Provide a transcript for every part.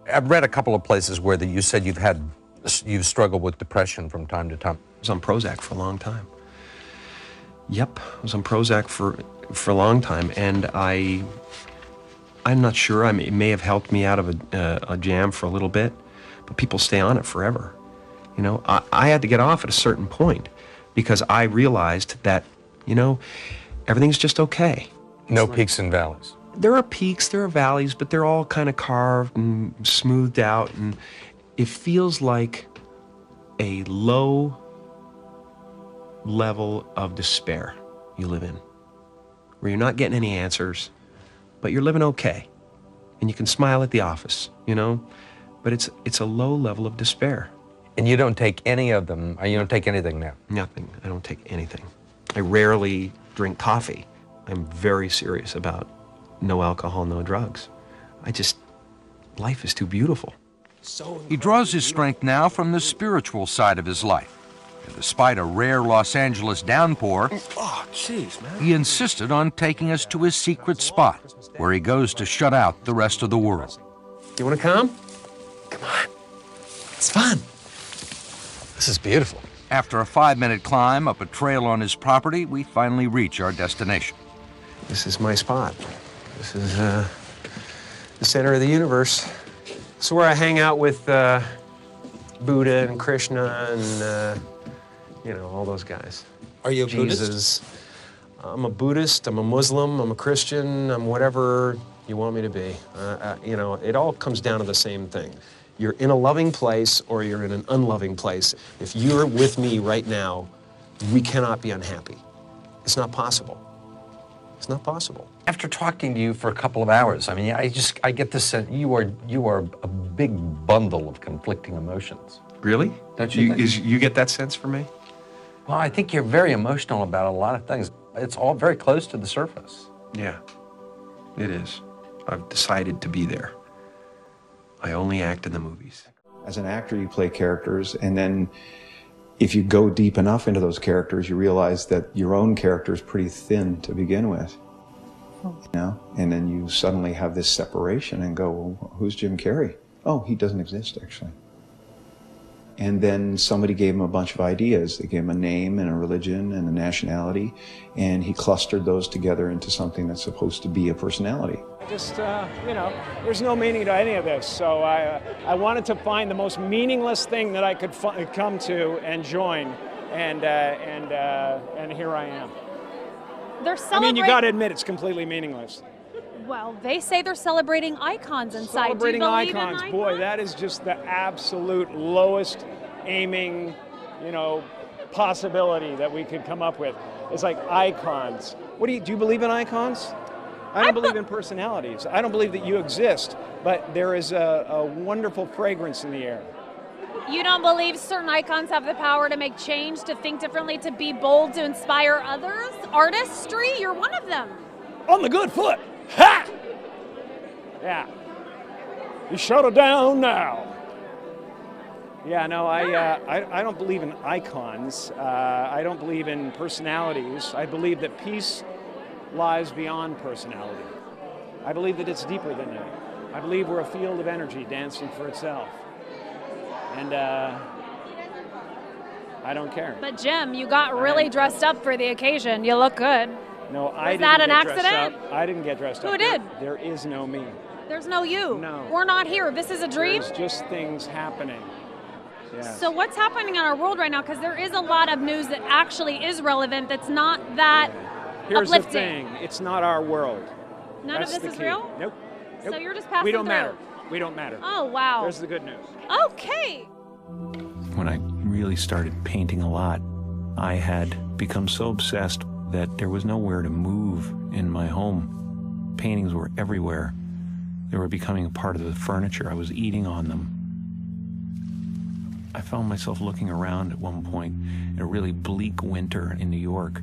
I've read a couple of places where you said you've struggled with depression from time to time. I was on Prozac for a long time. Yep, I was on Prozac for a long time, and I'm not sure. It may have helped me out of a jam for a little bit, but people stay on it forever. You know, I had to get off at a certain point because I realized that, you know, everything's just okay. No peaks and valleys. There are peaks, there are valleys, but they're all kind of carved and smoothed out, and it feels like a low level of despair you live in, where you're not getting any answers, but you're living okay, and you can smile at the office, you know, but it's a low level of despair. And you don't take any of them, you don't take anything now? Nothing. I don't take anything. I rarely drink coffee. I'm very serious about no alcohol, no drugs. Life is too beautiful. He draws his strength now from the spiritual side of his life. And despite a rare Los Angeles downpour, Oh, jeez, man. he insisted on taking us to his secret spot, where he goes to shut out the rest of the world. You want to come? Come on. It's fun. This is beautiful. After a 5-minute climb up a trail on his property, we finally reach our destination. This is my spot. This is the center of the universe. It's where I hang out with Buddha and Krishna and, you know, all those guys. Are you a Jesus. Buddhist? I'm a Buddhist, I'm a Muslim, I'm a Christian, I'm whatever you want me to be. You know, it all comes down to the same thing. You're in a loving place or you're in an unloving place. If you're with me right now, we cannot be unhappy. It's not possible. It's not possible. After talking to you for a couple of hours, I mean, I get this sense you are a big bundle of conflicting emotions. Really? Don't you think? You get that sense from me? Well, I think you're very emotional about a lot of things. It's all very close to the surface. Yeah, it is. I've decided to be there. I only act in the movies. As an actor, you play characters, and then if you go deep enough into those characters, you realize that your own character is pretty thin to begin with. You know? And then you suddenly have this separation and go, well, who's Jim Carrey? Oh, he doesn't exist, actually. And then somebody gave him a bunch of ideas. They gave him a name and a religion and a nationality, and he clustered those together into something that's supposed to be a personality. Just, you know, there's no meaning to any of this. So I wanted to find the most meaningless thing that I could come to and join, and here I am. They're I celebrating. mean, you got to admit it's completely meaningless. Well, they say they're celebrating icons inside. Celebrating Do you believe in icons, boy, that is just the absolute lowest aiming, you know, possibility that we could come up with. It's like icons. Do you believe in icons? I don't believe in personalities. I don't believe that you exist, but there is a wonderful fragrance in the air. You don't believe certain icons have the power to make change, to think differently, to be bold, to inspire others? Artistry, you're one of them. On the good foot. Ha! Yeah. You shut it down now. Yeah, no, I don't believe in icons. I don't believe in personalities. I believe that peace lies beyond personality. I believe that it's deeper than that. I believe we're a field of energy dancing for itself. And I don't care. But Jim, you got really dressed up for the occasion. You look good. No, I didn't that an get dressed accident? up. I didn't get dressed up. Who did? There is no me. There's no you. No. We're not here. This is a dream. There's just things happening. Yeah. So what's happening in our world right now? Because there is a lot of news that actually is relevant that's not that Here's uplifting. the thing. It's not our world. None That's of this the is key. real? Nope. So you're just passing We don't through. matter. We don't matter. Oh, wow. There's the good news. Okay. When I really started painting a lot, I had become so obsessed that there was nowhere to move in my home. Paintings were everywhere. They were becoming a part of the furniture. I was eating on them. I found myself looking around at one point in a really bleak winter in New York,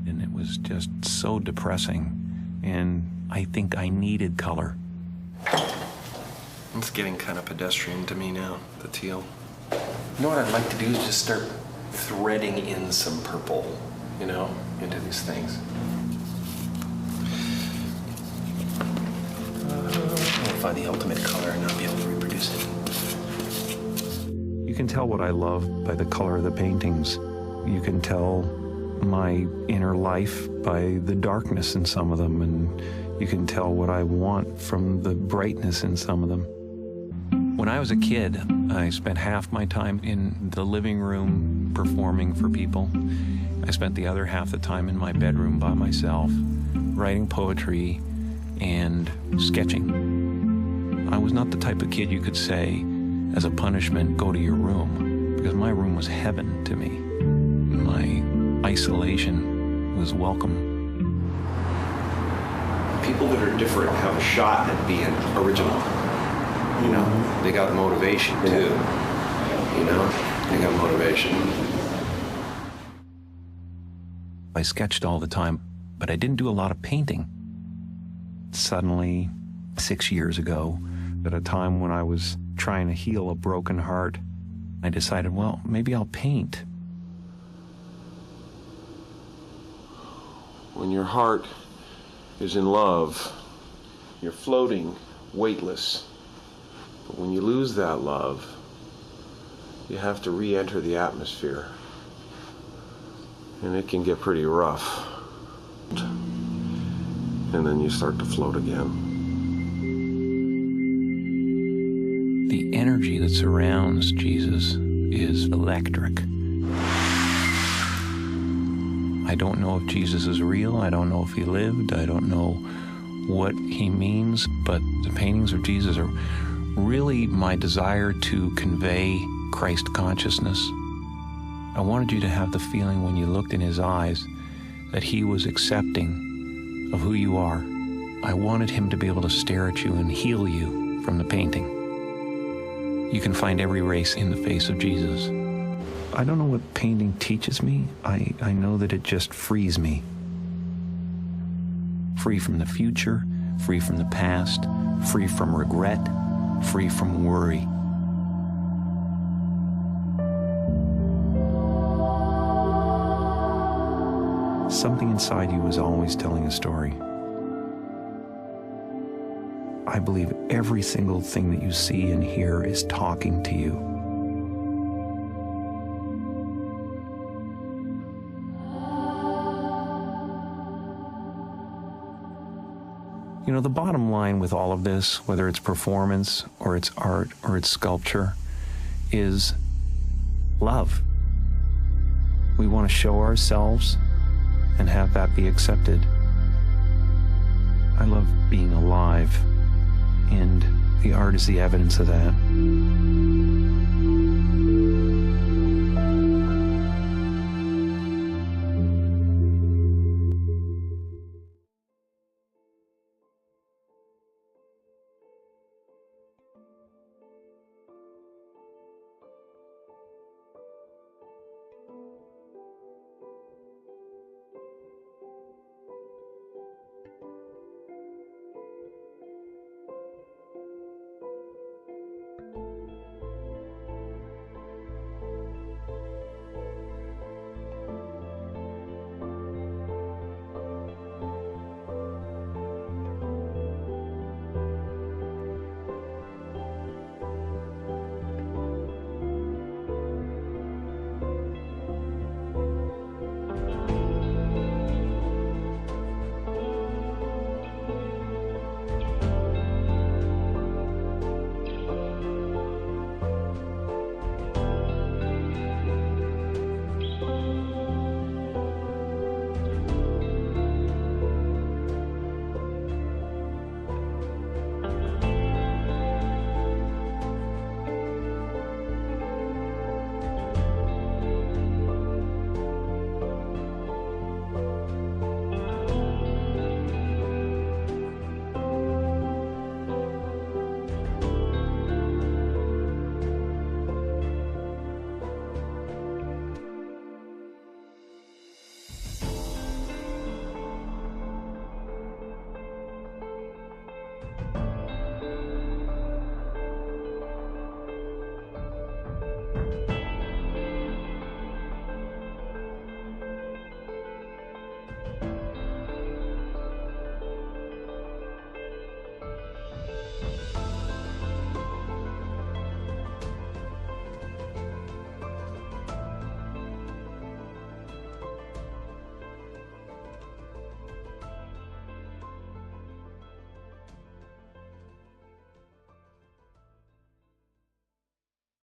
and it was just so depressing, and I think I needed color. It's getting kind of pedestrian to me now, the teal. You know what I'd like to do is just start threading in some purple, you know, into these things. I'll find the ultimate color and not be able to reproduce can tell what I love by the color of the paintings. You can tell my inner life by the darkness in some of them, and you can tell what I want from the brightness in some of them. When I was a kid, I spent half my time in the living room performing for people. I spent the other half the time in my bedroom by myself, writing poetry and sketching. I was not the type of kid you could say, as a punishment, go to your room, because my room was heaven to me. My isolation was welcome. People that are different have a shot at being original. You know, they got motivation too. You know, they got motivation. I sketched all the time, but I didn't do a lot of painting. Suddenly, 6 years ago, at a time when I was trying to heal a broken heart, I decided, well, maybe I'll paint. When your heart is in love, you're floating, weightless. But when you lose that love, you have to re-enter the atmosphere. And it can get pretty rough. And then you start to float again. The energy that surrounds Jesus is electric. I don't know if Jesus is real. I don't know if he lived. I don't know what he means, but the paintings of Jesus are really my desire to convey Christ consciousness. I wanted you to have the feeling when you looked in his eyes that he was accepting of who you are. I wanted him to be able to stare at you and heal you from the painting. You can find every race in the face of Jesus. I don't know what painting teaches me. I know that it just frees me. Free from the future, free from the past, free from regret, free from worry. Something inside you is always telling a story. I believe every single thing that you see and hear is talking to you. You know, the bottom line with all of this, whether it's performance or it's art or it's sculpture, is love. We want to show ourselves and have that be accepted. I love being alive, and the art is the evidence of that.